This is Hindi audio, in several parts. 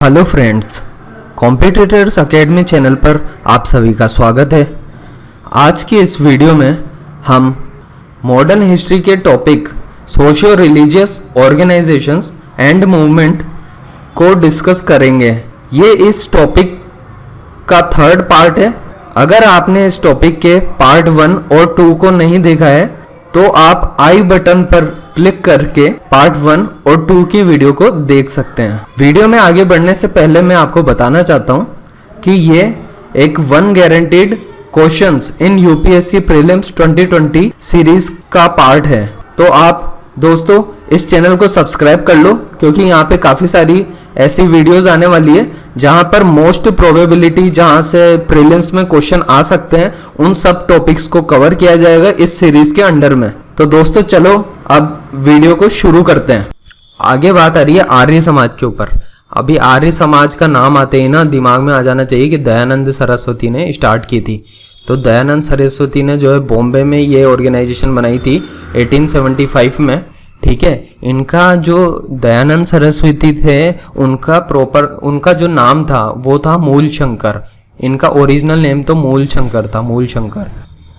Hello friends, competitors academy channel पर आप सभी का स्वागत है। आज की इस वीडियो में हम मॉडर्न हिस्ट्री के topic socio religious organisations and movement को डिस्कस करेंगे। ये इस टॉपिक का थर्ड पार्ट है। अगर आपने इस टॉपिक के पार्ट 1 और 2 को नहीं देखा है तो आप आई बटन पर क्लिक करके पार्ट 1 और 2 की वीडियो को देख सकते हैं। वीडियो में आगे बढ़ने से पहले मैं आपको बताना चाहता हूं कि ये एक 1 guaranteed questions in UPSC prelims 2020 series का पार्ट है। तो आप दोस्तों इस चैनल को सब्सक्राइब कर लो, क्योंकि यहाँ पे काफी सारी ऐसी वीडियोस आने वाली है जहां पर मोस्ट प्रोबेबिलिटी जहां से प्रीलिम्स में क्वेश्चन आ सकते हैं उन सब टॉपिक्स को कवर किया जाएगा इस सीरीज के अंडर में। तो दोस्तों चलो अब वीडियो को शुरू करते हैं। आगे बात आ रही है आर्य समाज के ऊपर। अभी आर्य समाज का नाम आते ही ना दिमाग में आ जाना चाहिए कि दयानंद सरस्वती ने स्टार्ट की थी। तो दयानंद सरस्वती ने जो है बॉम्बे में ये ऑर्गेनाइजेशन बनाई थी 1875 में। ठीक है, इनका जो दयानंद सरस्वती थे उनका जो नाम था वो था मूल शंकर। इनका ओरिजिनल नेम तो मूल शंकर था, मूल शंकर।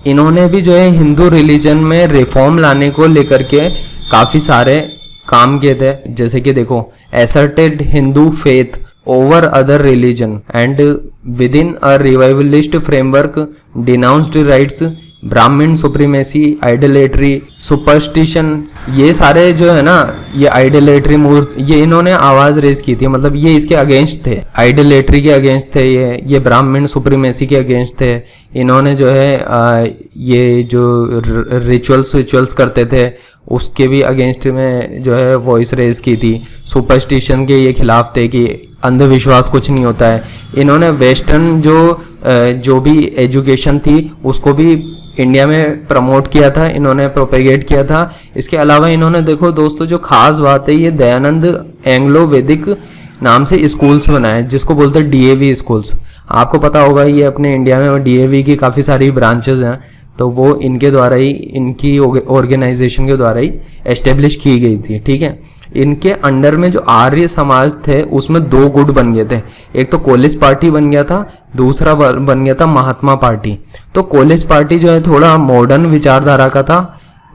इन्होंने भी जो है हिंदू रिलीजन में रिफॉर्म लाने को लेकर के काफ़ी सारे काम किए थे। जैसे कि देखो, asserted Hindu faith over other religion and with in a revivalist framework denounced rights, ब्राह्मण सुप्रीमेसी, आइडलेट्री, सुपरस्टिशन, ये सारे जो है ना, ये आइडलेट्री ये इन्होंने आवाज रेज की थी। मतलब ये इसके अगेंस्ट थे, आइडलेट्री के अगेंस्ट थे, ये ब्राह्मण सुप्रीमेसी के अगेंस्ट थे। इन्होंने जो है ये जो रिचुअल्स करते थे उसके भी अगेंस्ट में जो है वॉइस रेज की थी। सुपरस्टिशन के ये खिलाफ थे कि अंधविश्वास कुछ नहीं होता है। इन्होंने वेस्टर्न जो भी एजुकेशन थी उसको भी इंडिया में प्रमोट किया था, इन्होंने प्रोपेगेट किया था। इसके अलावा इन्होंने देखो दोस्तों, जो खास बात है, ये दयानंद एंग्लो वैदिक नाम से स्कूल्स बनाए जिसको बोलते हैं डीएवी स्कूल्स। आपको पता होगा ये अपने इंडिया में डीएवी की काफ़ी सारी ब्रांचेस हैं, तो वो इनके द्वारा ही, इनकी ऑर्गेनाइजेशन के द्वारा ही एस्टेब्लिश की गई थी। ठीक है, इनके अंडर में जो आर्य समाज थे उसमें 2 गुट बन गए थे। एक तो कॉलेज पार्टी बन गया था, दूसरा बन गया था महात्मा पार्टी। तो कॉलेज पार्टी जो है थोड़ा मॉडर्न विचारधारा का था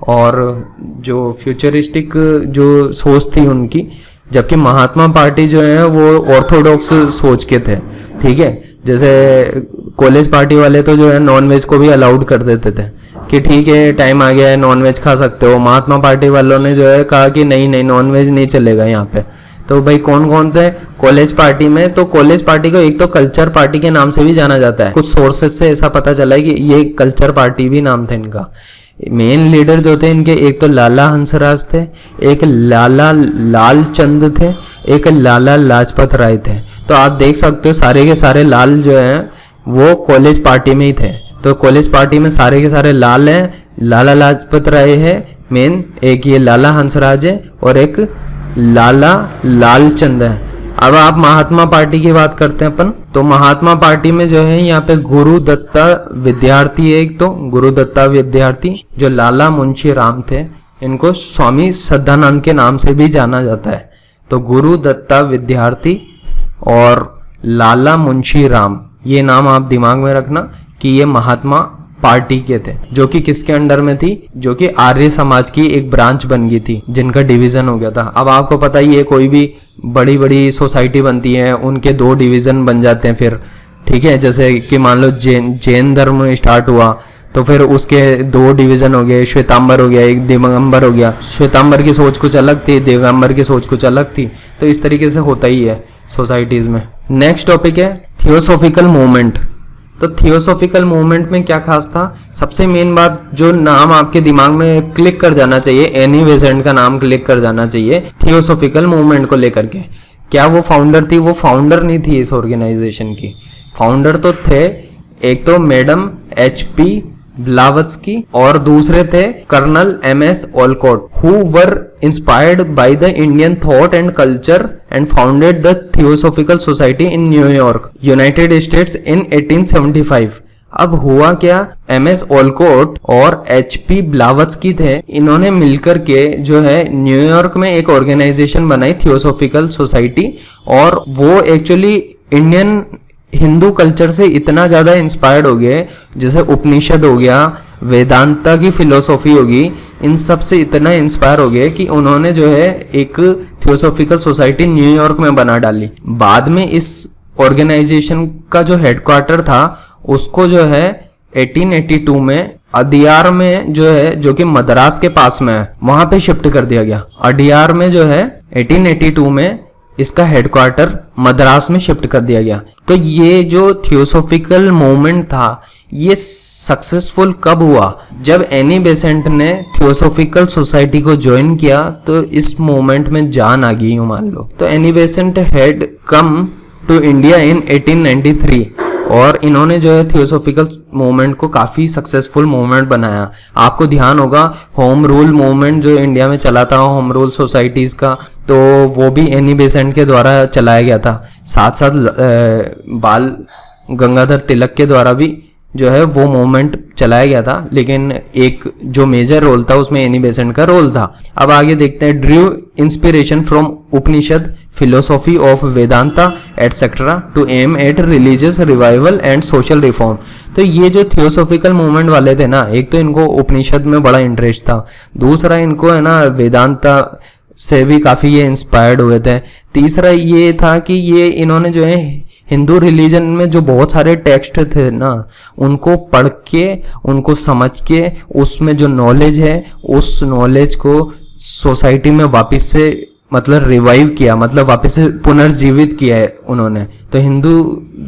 और जो फ्यूचरिस्टिक जो सोच थी उनकी, जबकि महात्मा पार्टी जो है वो ऑर्थोडॉक्स सोच के थे। ठीक है, जैसे कॉलेज पार्टी वाले तो जो है नॉनवेज को भी अलाउड कर देते थे कि ठीक है टाइम आ गया है नॉनवेज खा सकते हो। महात्मा पार्टी वालों ने जो है कहा कि नहीं नॉनवेज नहीं चलेगा यहाँ पे। तो भाई कौन कौन थे कॉलेज पार्टी में? तो कॉलेज पार्टी को एक तो कल्चर पार्टी के नाम से भी जाना जाता है। कुछ सोर्सेज से ऐसा पता चला है कि ये कल्चर पार्टी भी नाम था इनका। मेन लीडर जो थे इनके, एक तो लाला हंसराज थे, एक लाला लालचंद थे, एक लाला लाजपत राय थे। तो आप देख सकते हो सारे के सारे लाल जो हैं वो कॉलेज पार्टी में ही थे। तो कॉलेज पार्टी में सारे के सारे लाल हैं। लाला लाजपत राय है मेन, एक ये लाला हंसराज है और एक लाला लालचंद है। अब आप महात्मा पार्टी की बात करते हैं अपन। तो महात्मा पार्टी में जो है यहाँ पे गुरु दत्ता विद्यार्थी है। एक तो गुरु दत्ता विद्यार्थी, जो लाला मुंशी राम थे, इनको स्वामी सदानंद के नाम से भी जाना जाता है। तो गुरु दत्ता विद्यार्थी और लाला मुंशी राम, ये नाम आप दिमाग में रखना कि ये महात्मा पार्टी के थे, जो कि किसके अंडर में थी? जो कि आर्य समाज की एक ब्रांच बन गई थी, जिनका डिवीजन हो गया था। अब आपको पता ही है कोई भी बड़ी बड़ी सोसाइटी बनती है उनके 2 डिवीजन बन जाते हैं फिर। ठीक है, जैसे कि मान लो जैन धर्म स्टार्ट हुआ तो फिर उसके 2 डिवीजन हो गए, श्वेतांबर हो गया, एक दिगंबर हो गया। श्वेतांबर की सोच कुछ अलग थी, दिगंबर की सोच कुछ अलग थी। तो इस तरीके से होता ही है सोसाइटीज में। नेक्स्ट टॉपिक है थियोसॉफिकल मूवमेंट। तो थियोसॉफिकल मूवमेंट में क्या खास था? सबसे मेन बात जो नाम आपके दिमाग में क्लिक कर जाना चाहिए, एनी बेसेंट का नाम क्लिक कर जाना चाहिए थियोसॉफिकल मूवमेंट को लेकर के। क्या वो फाउंडर थी? वो फाउंडर नहीं थी इस ऑर्गेनाइजेशन की। फाउंडर तो थे एक तो मैडम HP ब्लावत्स्की और दूसरे थे colonel MS Olcott, who were inspired by the Indian thought and culture and founded the theosophical society in New York, United States in 1875। अब हुआ क्या, MS ओलकोट और HP ब्लावत्स्की थे, इन्होंने मिलकर के जो है न्यूयॉर्क में एक ऑर्गेनाइजेशन बनाई, थियोसॉफिकल सोसाइटी। और वो एक्चुअली इंडियन हिंदू कल्चर से इतना ज़्यादा इंस्पायर्ड हो गए, जैसे उपनिषद हो गया, वेदांता की फिलोसॉफी होगी, इन सब से इतना इंस्पायर हो गए कि उन्होंने जो है एक थियोसॉफिकल सोसाइटी न्यूयॉर्क में बना डाली। बाद में इस ऑर्गेनाइजेशन का जो हेडक्वार्टर था उसको जो है 1882 में अडियार में जो है, जो कि मद्रास के पास में है, वहां पे शिफ्ट कर दिया गया। अडियार में जो है 1882 में इसका हेडक्वार्टर मद्रास में शिफ्ट कर दिया गया। तो ये जो थियोसॉफिकल मूवमेंट था ये सक्सेसफुल कब हुआ, जब एनी बेसेंट ने थियोसॉफिकल सोसाइटी को ज्वाइन किया तो इस मूवमेंट में जान आ गई यूं मान लो। तो Annie Besant had come to India in 1893 और इन्होंने जो है थियोसॉफिकल मूवमेंट को काफ़ी सक्सेसफुल मूवमेंट बनाया। आपको ध्यान होगा होम रूल मूवमेंट जो इंडिया में चला था, होम रूल सोसाइटीज़ का, तो वो भी एनी बेसेंट के द्वारा चलाया गया था। साथ साथ बाल गंगाधर तिलक के द्वारा भी जो है वो मूवमेंट चलाया गया था, लेकिन एक जो मेजर रोल था उसमें एनी बेसेंट का रोल था। अब आगे देखते हैं, Drew inspiration from Upanishad, philosophy of Vedanta etc. to aim at religious revival and social reform। तो ये जो थियोसॉफिकल मूवमेंट वाले थे ना, एक तो इनको उपनिषद में बड़ा इंटरेस्ट था, दूसरा इनको है ना वेदांता से भी काफ़ी ये इंस्पायर्ड हुए थे, तीसरा ये था कि ये इन्होंने जो है हिंदू रिलीजन में जो बहुत सारे टेक्स्ट थे ना उनको पढ़ के, उनको समझ के, उसमें जो नॉलेज है उस नॉलेज को सोसाइटी में वापस से मतलब रिवाइव किया, मतलब वापस से पुनर्जीवित किया है उन्होंने। तो हिंदू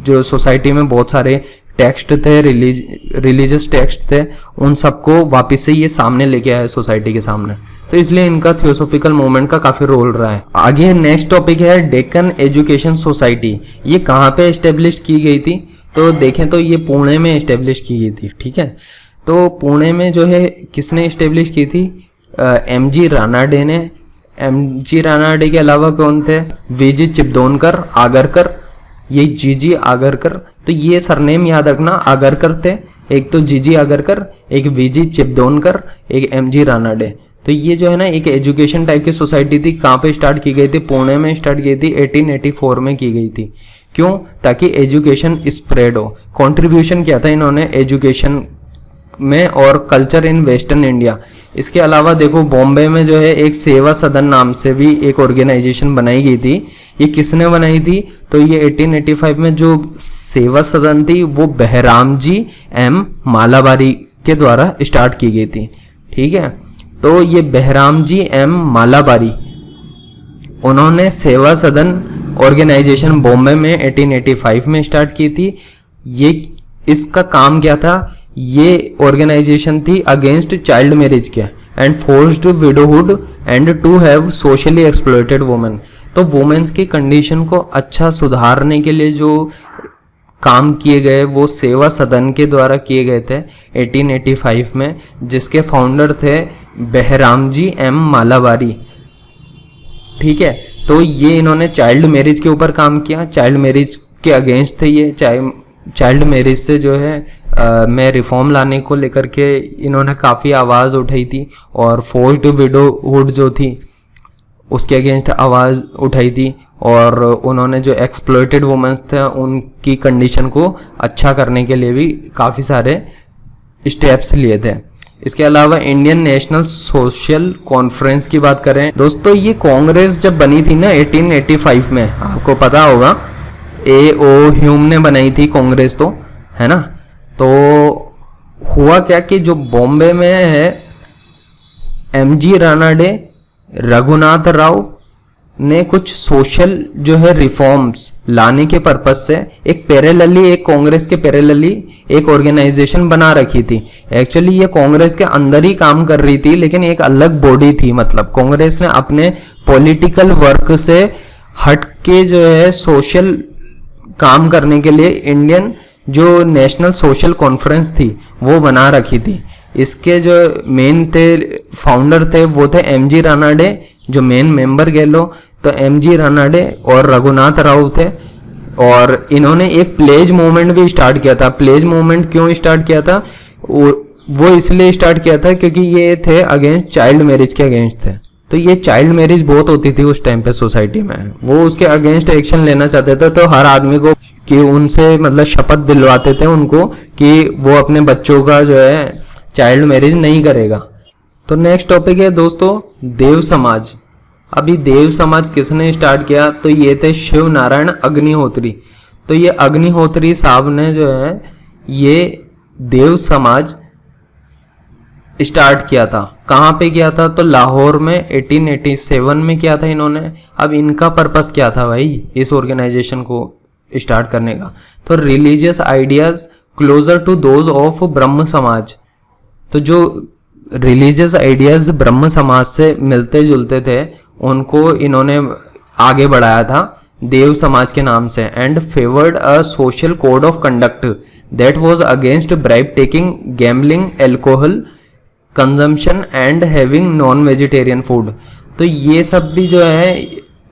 जो सोसाइटी में बहुत सारे टेक्स्ट थे, रिलीजियस टेक्स्ट थे, उन सबको वापस से ये सामने लेके आया सोसाइटी के सामने। तो इसलिए इनका थियोसॉफिकल मूवमेंट का काफ़ी रोल रहा है। आगे नेक्स्ट टॉपिक है डेक्कन एजुकेशन सोसाइटी। ये कहाँ पे इस्टेब्लिश की गई थी, तो देखें तो ये पुणे में इस्टेब्लिश की गई थी। ठीक है, तो पुणे में जो है किसने इस्टेब्लिश की थी, MG रानाडे ने। MG रानाडे के अलावा कौन थे, VG चिपदोनकर, आगरकर, ये GG आगरकर। तो ये सरनेम याद रखना, आगरकर थे, एक तो GG आगरकर, एक VG चिपदोनकर, एक MG रानाडे। तो ये जो है ना एक एजुकेशन टाइप की सोसाइटी थी। कहाँ पे स्टार्ट की गई थी, पुणे में स्टार्ट की थी, 1884 में की गई थी। क्यों, ताकि एजुकेशन स्प्रेड हो। कंट्रीब्यूशन किया था इन्होंने एजुकेशन में और कल्चर इन वेस्टर्न इंडिया। इसके अलावा देखो बॉम्बे में जो है एक सेवा सदन नाम से भी एक ऑर्गेनाइजेशन बनाई गई थी। ये किसने बनाई थी, तो ये 1885 में जो सेवा सदन थी वो बहराम जी M मालाबारी के द्वारा स्टार्ट की गई थी। ठीक है, तो ये बहराम जी M मालाबारी, उन्होंने सेवा सदन ऑर्गेनाइजेशन बॉम्बे में 1885 में स्टार्ट की थी। ये इसका काम क्या था, ये ऑर्गेनाइजेशन थी अगेंस्ट चाइल्ड मैरिज के and forced widowhood and to have socially exploited women. तो वुमेन्स की कंडीशन को अच्छा सुधारने के लिए जो काम किए गए वो सेवा सदन के द्वारा किए गए थे 1885 में, जिसके फाउंडर थे बहराम जी M मालाबारी। ठीक है, तो ये इन्होंने चाइल्ड मैरिज के ऊपर काम किया, चाइल्ड मैरिज के अगेंस्ट थे ये, चाइल्ड मैरिज से जो है में रिफॉर्म लाने को लेकर के इन्होंने काफ़ी आवाज़ उठाई थी और फोर्स्ड विडोहुड जो थी उसके अगेंस्ट आवाज़ उठाई थी। और उन्होंने जो एक्सप्लॉयटेड वुमेन्स थे उनकी कंडीशन को अच्छा करने के लिए भी काफ़ी सारे स्टेप्स लिए थे। इसके अलावा इंडियन नेशनल सोशल कॉन्फ्रेंस की बात करें दोस्तों, ये कांग्रेस जब बनी थी ना 1885 में, आपको पता होगा A.O. ह्यूम ने बनाई थी कांग्रेस, तो है ना। तो हुआ क्या कि जो बॉम्बे में है MG रानाडे, रघुनाथ राव ने कुछ सोशल जो है रिफॉर्म्स लाने के पर्पज से एक पैरेलली, एक कांग्रेस के पैरेलली एक ऑर्गेनाइजेशन बना रखी थी। एक्चुअली ये कांग्रेस के अंदर ही काम कर रही थी, लेकिन एक अलग बॉडी थी। मतलब कांग्रेस ने अपने पॉलिटिकल वर्क से हट के जो है सोशल काम करने के लिए इंडियन जो नेशनल सोशल कॉन्फ्रेंस थी वो बना रखी थी। इसके जो मेन थे फाउंडर थे वो थे MG रानाडे, जो मेन मेंबर कह लो, तो MG रानाडे और रघुनाथ राव थे। और इन्होंने एक प्लेज मूवमेंट भी स्टार्ट किया था। प्लेज मूवमेंट क्यों स्टार्ट किया था? वो इसलिए स्टार्ट किया था क्योंकि ये थे अगेंस्ट चाइल्ड मैरिज के अगेंस्ट थे। तो ये चाइल्ड मैरिज बहुत होती थी उस टाइम पे सोसाइटी में, वो उसके अगेंस्ट एक्शन लेना चाहते थे। तो हर आदमी को कि उनसे मतलब शपथ दिलवाते थे उनको कि वो अपने बच्चों का जो है चाइल्ड मैरिज नहीं करेगा। तो नेक्स्ट टॉपिक है दोस्तों देव समाज। अभी देव समाज किसने स्टार्ट किया? तो ये थे शिव नारायण अग्निहोत्री। तो ये अग्निहोत्री साहब ने जो है ये देव समाज स्टार्ट किया था। कहाँ पे किया था? तो लाहौर में 1887 में किया था इन्होंने। अब इनका पर्पस क्या था भाई इस ऑर्गेनाइजेशन को स्टार्ट करने का? तो religious ideas closer to those of Brahmo Samaj. तो जो रिलीजियस आइडियाज ब्रह्म समाज से मिलते जुलते थे उनको इन्होंने आगे बढ़ाया था देव समाज के नाम से। And favoured a social code of conduct that was against bribe taking, gambling, alcohol consumption and having non vegetarian food. तो ये सब भी जो है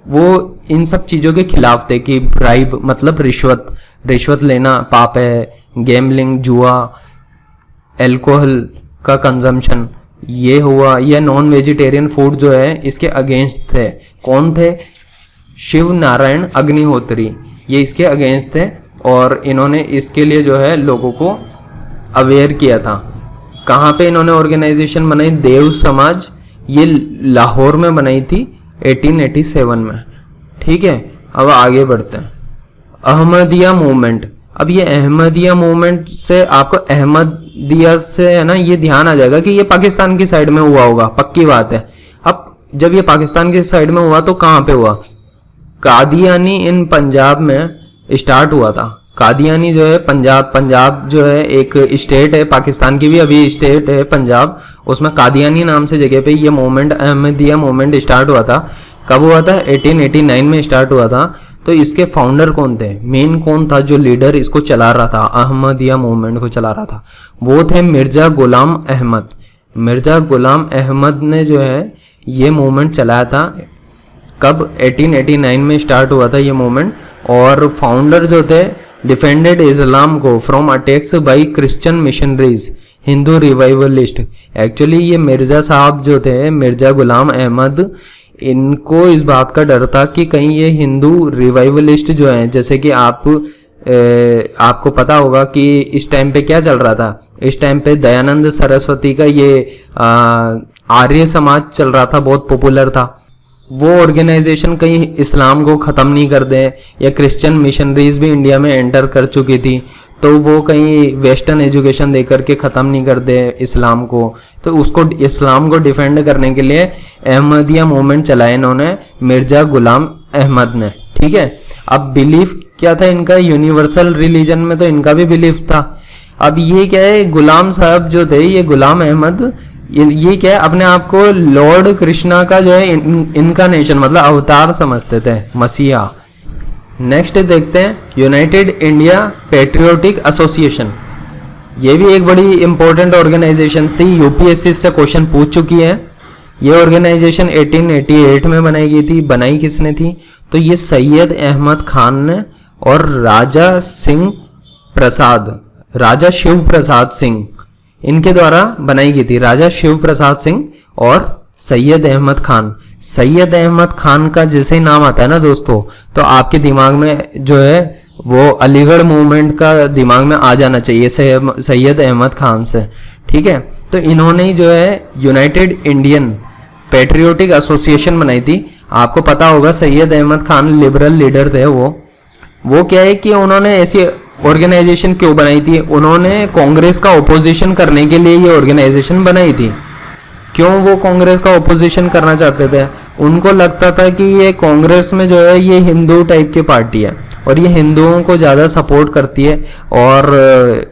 वो इन सब चीज़ों के खिलाफ थे कि ब्राइब मतलब रिश्वत लेना पाप है, गैम्बलिंग जुआ, एल्कोहल का कंजम्पशन ये हुआ, या नॉन वेजिटेरियन फूड जो है इसके अगेंस्ट थे। कौन थे? शिव नारायण अग्निहोत्री, ये इसके अगेंस्ट थे और इन्होंने इसके लिए जो है लोगों को अवेयर किया था। कहाँ पे इन्होंने ऑर्गेनाइजेशन बनाई? देव समाज, ये लाहौर में बनाई थी 1887 में। ठीक है, अब आगे बढ़ते हैं। अहमदिया मूवमेंट। अब ये अहमदिया मूवमेंट से आपको अहमदिया से है ना ये ध्यान आ जाएगा कि ये पाकिस्तान की साइड में हुआ होगा, पक्की बात है। अब जब ये पाकिस्तान की साइड में हुआ तो कहाँ पे हुआ? कादियानी इन पंजाब में स्टार्ट हुआ था। कादियानी जो है पंजाब जो है एक स्टेट है, पाकिस्तान की भी अभी स्टेट है पंजाब, उसमें कादियानी नाम से जगह पे ये मूवमेंट अहमदिया मूवमेंट स्टार्ट हुआ था। कब हुआ था? 1889 में स्टार्ट हुआ था। तो इसके फाउंडर कौन थे? मेन कौन था जो लीडर इसको चला रहा था, अहमदिया मूवमेंट को चला रहा था? वो थे मिर्जा गुलाम अहमद। मिर्जा गुलाम अहमद ने जो है ये मूवमेंट चलाया था। कब? 1889 में स्टार्ट हुआ था ये मूवमेंट। और फाउंडर जो थे डिफेंडेड इस्लाम को from attacks bye Christian missionaries, Hindu revivalist. Actually ये मिर्जा साहब जो थे, मिर्जा गुलाम अहमद, इनको इस बात का डर था कि कहीं ये हिंदू रिवाइवलिस्ट जो हैं, जैसे कि आपको पता होगा कि इस टाइम पे क्या चल रहा था? इस टाइम पे दयानंद सरस्वती का ये आर्य समाज चल रहा था, बहुत पॉपुलर था। वो ऑर्गेनाइजेशन कहीं इस्लाम को ख़त्म नहीं कर दे, या क्रिश्चियन मिशनरीज भी इंडिया में एंटर कर चुकी थी तो वो कहीं वेस्टर्न एजुकेशन देकर के ख़त्म नहीं कर दे इस्लाम को। तो उसको इस्लाम को डिफेंड करने के लिए अहमदिया मूवमेंट चलाया इन्होंने, मिर्जा गुलाम अहमद ने। ठीक है, अब बिलीफ क्या था इनका? यूनिवर्सल रिलीजन में तो इनका भी बिलीफ था। अब ये क्या है, गुलाम साहब जो थे, ये गुलाम अहमद, ये क्या है, अपने आप को लॉर्ड कृष्णा का जो है इनका नेशन मतलब अवतार समझते थे, मसीहा। नेक्स्ट देखते हैं यूनाइटेड इंडिया पैट्रियोटिक एसोसिएशन। ये भी एक बड़ी इंपॉर्टेंट ऑर्गेनाइजेशन थी, यूपीएससी से क्वेश्चन पूछ चुकी है। ये ऑर्गेनाइजेशन 1888 में बनाई गई थी। बनाई किसने थी? तो ये सैयद अहमद खान ने और राजा शिव प्रसाद सिंह, इनके द्वारा बनाई गई थी। राजा शिव प्रसाद सिंह और सैयद अहमद खान। सैयद अहमद खान का जैसे ही नाम आता है ना दोस्तों, तो आपके दिमाग में जो है वो अलीगढ़ मूवमेंट का दिमाग में आ जाना चाहिए सैयद अहमद खान से। ठीक है, तो इन्होंने ही जो है यूनाइटेड इंडियन पैट्रियोटिक एसोसिएशन बनाई थी। आपको पता होगा सैयद अहमद खान लिबरल लीडर थे। वो क्या है कि उन्होंने ऐसी ऑर्गेनाइजेशन क्यों बनाई थी? उन्होंने कांग्रेस का ओपोजिशन करने के लिए ये ऑर्गेनाइजेशन बनाई थी। क्यों वो कांग्रेस का ओपोजिशन करना चाहते थे? उनको लगता था कि ये कांग्रेस में जो है ये हिंदू टाइप की पार्टी है और ये हिंदुओं को ज़्यादा सपोर्ट करती है, और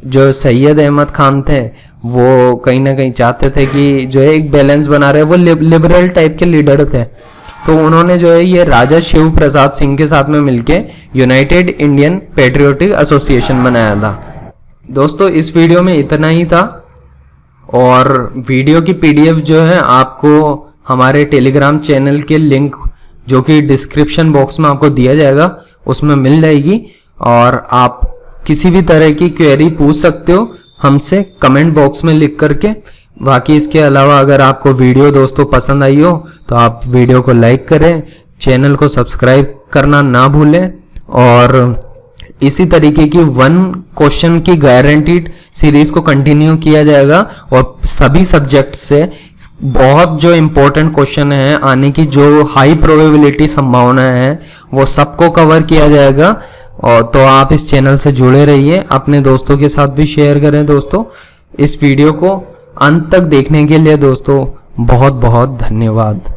जो सैयद अहमद खान थे वो कहीं ना कहीं चाहते थे कि जो है एक बैलेंस बना रहे, वो लिबरल टाइप के लीडर थे। तो उन्होंने जो है ये राजा शिव प्रसाद सिंह के साथ में मिलके यूनाइटेड इंडियन पैट्रियोटिक एसोसिएशन बनाया था। दोस्तों इस वीडियो में इतना ही था, और वीडियो की पीडीएफ जो है आपको हमारे टेलीग्राम चैनल के लिंक जो कि डिस्क्रिप्शन बॉक्स में आपको दिया जाएगा, उसमें मिल जाएगी। और आप किसी भी तरह की क्वेरी पूछ सकते हो हमसे कमेंट बॉक्स में लिख करके। बाकी इसके अलावा अगर आपको वीडियो दोस्तों पसंद आई हो तो आप वीडियो को लाइक करें, चैनल को सब्सक्राइब करना ना भूलें। और इसी तरीके की 1 क्वेश्चन की गारंटीड सीरीज को कंटिन्यू किया जाएगा और सभी सब्जेक्ट से बहुत जो इम्पोर्टेंट क्वेश्चन है आने की जो हाई प्रोबेबिलिटी संभावना है वो सबको कवर किया जाएगा। और तो आप इस चैनल से जुड़े रहिए, अपने दोस्तों के साथ भी शेयर करें। दोस्तों इस वीडियो को अंत तक देखने के लिए दोस्तों बहुत बहुत धन्यवाद।